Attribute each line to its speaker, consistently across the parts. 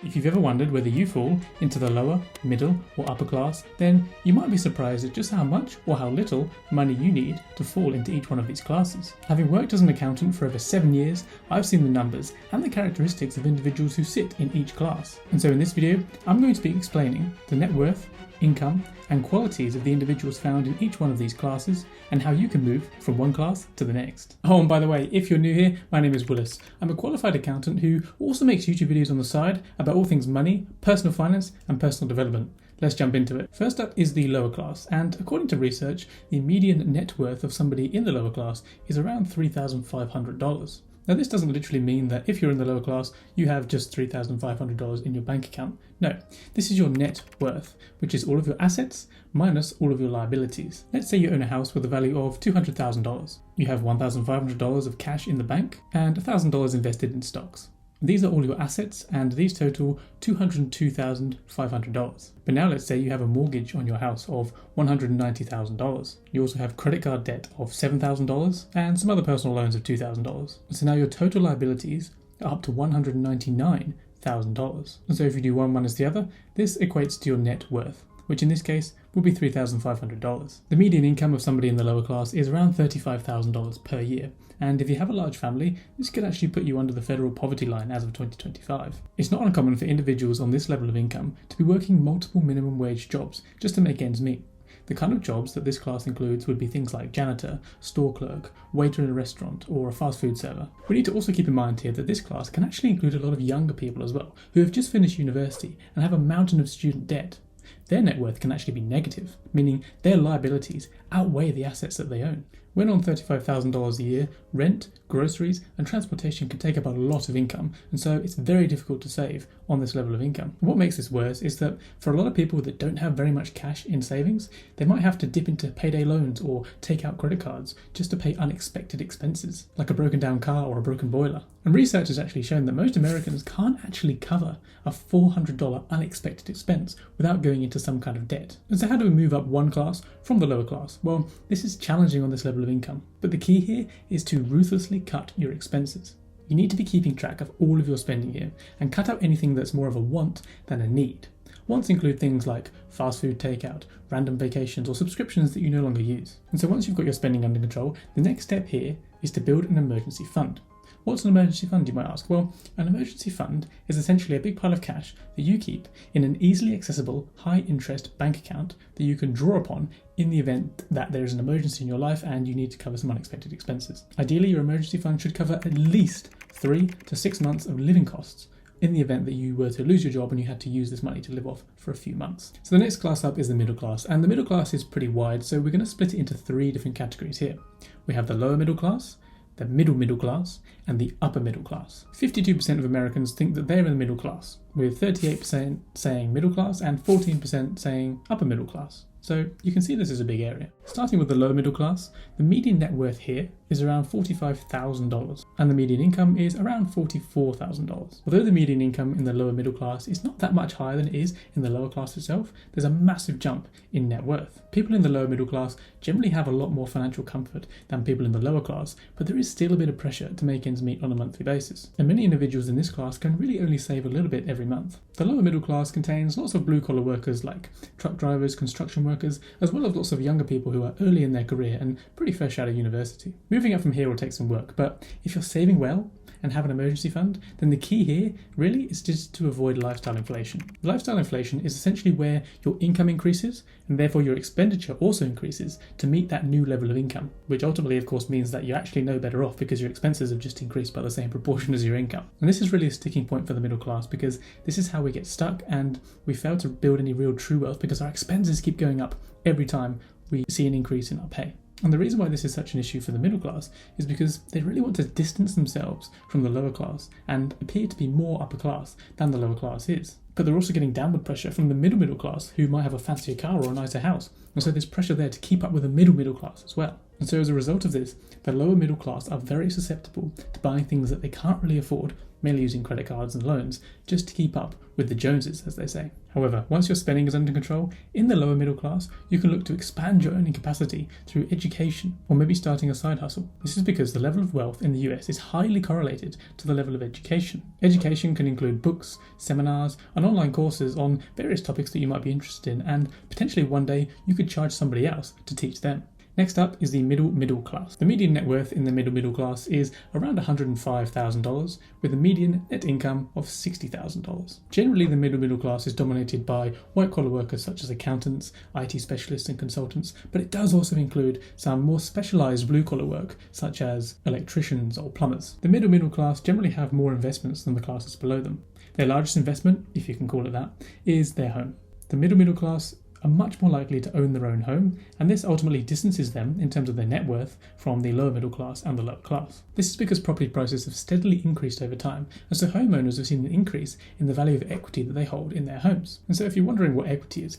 Speaker 1: If you've ever wondered whether you fall into the lower, middle, or upper class, then you might be surprised at just how much or how little money you need to fall into each one of these classes. Having worked as an accountant for over 7 years, I've seen the numbers and the characteristics of individuals who sit in each class. And so in this video, I'm going to be explaining the net worth, income, and qualities of the individuals found in each one of these classes and how you can move from one class to the next. Oh, and by the way, if you're new here, my name is Willis. I'm a qualified accountant who also makes YouTube videos on the side about all things money, personal finance, and personal development. Let's jump into it. First up is the lower class, and according to research, the median net worth of somebody in the lower class is around $3,500. Now, this doesn't literally mean that if you're in the lower class, you have just $3,500 in your bank account. No, this is your net worth, which is all of your assets minus all of your liabilities. Let's say you own a house with a value of $200,000. You have $1,500 of cash in the bank and $1,000 invested in stocks. These are all your assets, and these total $202,500. But now let's say you have a mortgage on your house of $190,000. You also have credit card debt of $7,000 and some other personal loans of $2,000. So now your total liabilities are up to $199,000. And so if you do one minus the other, this equates to your net worth, which in this case will be $3,500. The median income of somebody in the lower class is around $35,000 per year, and if you have a large family, this could actually put you under the federal poverty line as of 2025. It's not uncommon for individuals on this level of income to be working multiple minimum wage jobs just to make ends meet. The kind of jobs that this class includes would be things like janitor, store clerk, waiter in a restaurant, or a fast food server. We need to also keep in mind here that this class can actually include a lot of younger people as well, who have just finished university and have a mountain of student debt. Their net worth can actually be negative, meaning their liabilities outweigh the assets that they own. When on $35,000 a year, rent, groceries, and transportation can take up a lot of income, and so it's very difficult to save on this level of income. And what makes this worse is that for a lot of people that don't have very much cash in savings, they might have to dip into payday loans or take out credit cards just to pay unexpected expenses, like a broken down car or a broken boiler. And research has actually shown that most Americans can't actually cover a $400 unexpected expense without going into some kind of debt. And so how do we move up one class from the lower class? Well, this is challenging on this level of income, but the key here is to ruthlessly cut your expenses. You need to be keeping track of all of your spending here and cut out anything that's more of a want than a need. Wants include things like fast food takeout, random vacations, or subscriptions that you no longer use. And so once you've got your spending under control, the next step here is to build an emergency fund. What's an emergency fund, you might ask? Well, an emergency fund is essentially a big pile of cash that you keep in an easily accessible, high-interest bank account that you can draw upon in the event that there is an emergency in your life and you need to cover some unexpected expenses. Ideally, your emergency fund should cover at least 3 to 6 months of living costs in the event that you were to lose your job and you had to use this money to live off for a few months. So the next class up is the middle class, and the middle class is pretty wide, so we're going to split it into 3 different categories here. We have the lower middle class, the middle class, and the upper middle class. 52% of Americans think that they're in the middle class, with 38% saying middle class and 14% saying upper middle class. So you can see this is a big area. Starting with the lower middle class, the median net worth here is around $45,000 and the median income is around $44,000. Although the median income in the lower middle class is not that much higher than it is in the lower class itself, there's a massive jump in net worth. People in the lower middle class generally have a lot more financial comfort than people in the lower class, but there is still a bit of pressure to make ends meet on a monthly basis. And many individuals in this class can really only save a little bit every month. The lower middle class contains lots of blue collar workers like truck drivers, construction workers, as well as lots of younger people who are early in their career and pretty fresh out of university. Moving up from here will take some work, but if you're saving well and have an emergency fund, then the key here really is just to avoid lifestyle inflation. Lifestyle inflation is essentially where your income increases and therefore your expenditure also increases to meet that new level of income, which ultimately of course means that you're actually no better off because your expenses have just increased by the same proportion as your income. And this is really a sticking point for the middle class because this is how we get stuck and we fail to build any real true wealth because our expenses keep going up every time we see an increase in our pay. And the reason why this is such an issue for the middle class is because they really want to distance themselves from the lower class and appear to be more upper class than the lower class is. But they're also getting downward pressure from the middle class who might have a fancier car or a nicer house. And so there's pressure there to keep up with the middle class as well. And so as a result of this, the lower middle class are very susceptible to buying things that they can't really afford, mainly using credit cards and loans, just to keep up with the Joneses, as they say. However, once your spending is under control, in the lower middle class, you can look to expand your earning capacity through education or maybe starting a side hustle. This is because the level of wealth in the US is highly correlated to the level of education. Education can include books, seminars, and online courses on various topics that you might be interested in, and potentially one day you could charge somebody else to teach them. Next up is the middle class. The median net worth in the middle class is around $105,000 with a median net income of $60,000. Generally, the middle class is dominated by white-collar workers such as accountants, IT specialists and consultants, but it does also include some more specialized blue-collar work such as electricians or plumbers. The middle class generally have more investments than the classes below them. Their largest investment, if you can call it that, is their home. The middle class are much more likely to own their own home, and this ultimately distances them in terms of their net worth from the lower middle class and the lower class. This is because property prices have steadily increased over time, and so homeowners have seen an increase in the value of equity that they hold in their homes. And so if you're wondering what equity is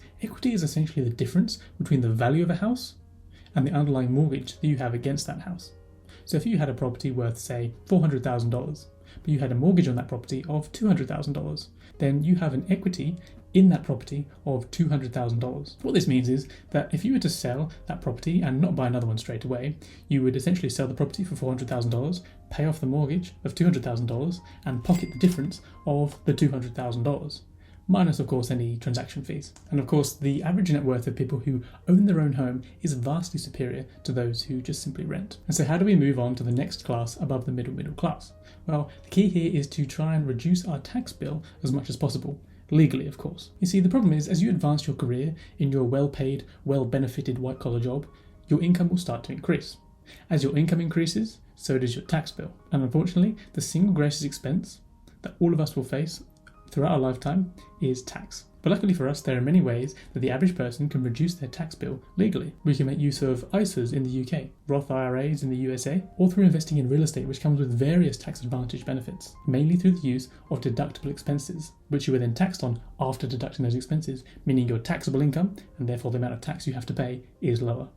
Speaker 1: essentially the difference between the value of a house and the underlying mortgage that you have against that house. So if you had a property worth, say, $400,000, but you had a mortgage on that property of $200,000, then you have an equity in that property of $200,000. What this means is that if you were to sell that property and not buy another one straight away, you would essentially sell the property for $400,000, pay off the mortgage of $200,000, and pocket the difference of the $200,000. Minus, of course, any transaction fees. And of course, the average net worth of people who own their own home is vastly superior to those who just simply rent. And so how do we move on to the next class above the middle class? Well, the key here is to try and reduce our tax bill as much as possible. Legally, of course. You see, the problem is, as you advance your career in your well-paid, well-benefited white-collar job, your income will start to increase. As your income increases, so does your tax bill. And unfortunately, the single greatest expense that all of us will face throughout our lifetime is tax. But luckily for us, there are many ways that the average person can reduce their tax bill legally. We can make use of ISAs in the UK, Roth IRAs in the USA, or through investing in real estate, which comes with various tax advantage benefits, mainly through the use of deductible expenses, which you are then taxed on after deducting those expenses, meaning your taxable income, and therefore the amount of tax you have to pay, is lower.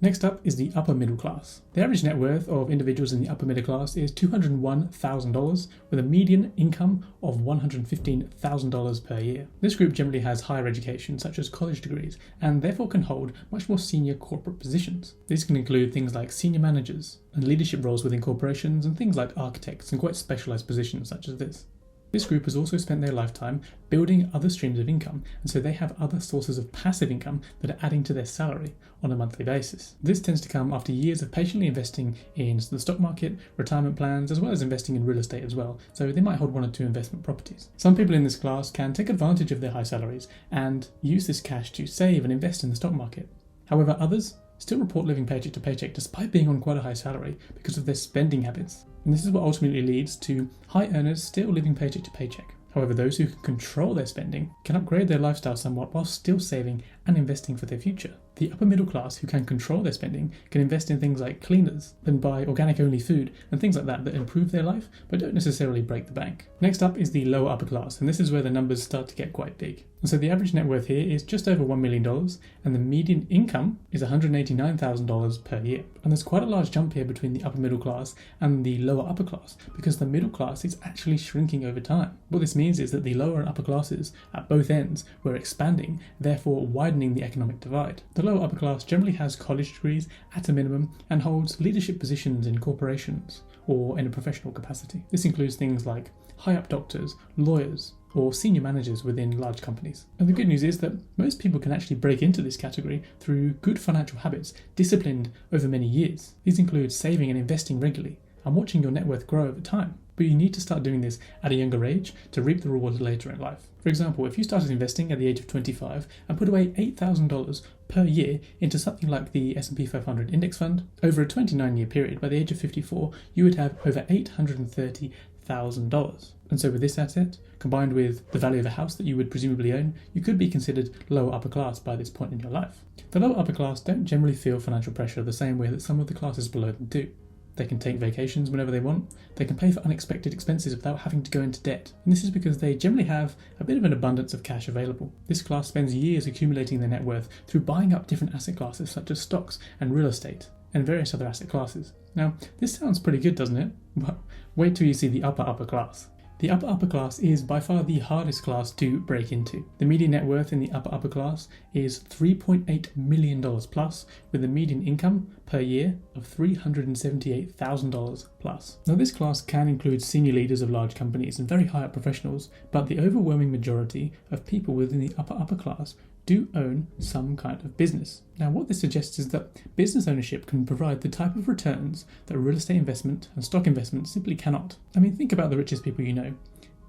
Speaker 1: Next up is the upper middle class. The average net worth of individuals in the upper middle class is $201,000 with a median income of $115,000 per year. This group generally has higher education such as college degrees and therefore can hold much more senior corporate positions. These can include things like senior managers and leadership roles within corporations and things like architects and quite specialized positions such as this. This group has also spent their lifetime building other streams of income, and so they have other sources of passive income that are adding to their salary on a monthly basis. This tends to come after years of patiently investing in the stock market, retirement plans, as well as investing in real estate as well, so they might hold one or two investment properties. Some people in this class can take advantage of their high salaries and use this cash to save and invest in the stock market. However, others still report living paycheck to paycheck despite being on quite a high salary because of their spending habits. And this is what ultimately leads to high earners still living paycheck to paycheck. However, those who can control their spending can upgrade their lifestyle somewhat while still saving and investing for their future. The upper middle class who can control their spending can invest in things like cleaners and buy organic-only food and things like that improve their life but don't necessarily break the bank. Next up is the lower upper class, and this is where the numbers start to get quite big. And so the average net worth here is just over $1 million, and the median income is $189,000 per year. And there's quite a large jump here between the upper middle class and the lower upper class, because the middle class is actually shrinking over time. What this means is that the lower and upper classes at both ends were expanding, therefore widening the economic divide. The lower upper class generally has college degrees at a minimum and holds leadership positions in corporations or in a professional capacity. This includes things like high-up doctors, lawyers, or senior managers within large companies. And the good news is that most people can actually break into this category through good financial habits disciplined over many years. These include saving and investing regularly and watching your net worth grow over time. But you need to start doing this at a younger age to reap the rewards later in life. For example, if you started investing at the age of 25 and put away $8,000 per year into something like the S&P 500 index fund, over a 29-year period, by the age of 54, you would have over $830,000. And so with this asset, combined with the value of a house that you would presumably own, you could be considered lower upper class by this point in your life. The lower upper class don't generally feel financial pressure the same way that some of the classes below them do. They can take vacations whenever they want. They can pay for unexpected expenses without having to go into debt. And this is because they generally have a bit of an abundance of cash available. This class spends years accumulating their net worth through buying up different asset classes such as stocks and real estate and various other asset classes. Now, this sounds pretty good, doesn't it? But wait till you see the upper class. The upper class is by far the hardest class to break into. The median net worth in the upper class is $3.8 million plus, with a median income per year of $378,000 plus. Now this class can include senior leaders of large companies and very high up professionals, but the overwhelming majority of people within the upper class do own some kind of business. Now what this suggests is that business ownership can provide the type of returns that real estate investment and stock investment simply cannot. I mean, think about the richest people you know.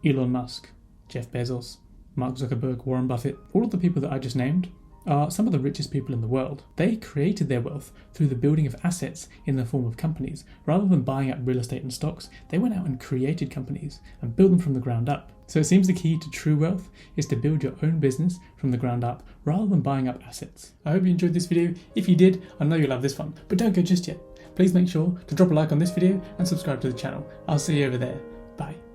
Speaker 1: Elon Musk, Jeff Bezos, Mark Zuckerberg, Warren Buffett, all of the people that I just named are some of the richest people in the world. They created their wealth through the building of assets in the form of companies. Rather than buying up real estate and stocks, they went out and created companies and built them from the ground up. So it seems the key to true wealth is to build your own business from the ground up rather than buying up assets. I hope you enjoyed this video. If you did, I know you'll love this one, but don't go just yet. Please make sure to drop a like on this video and subscribe to the channel. I'll see you over there. Bye.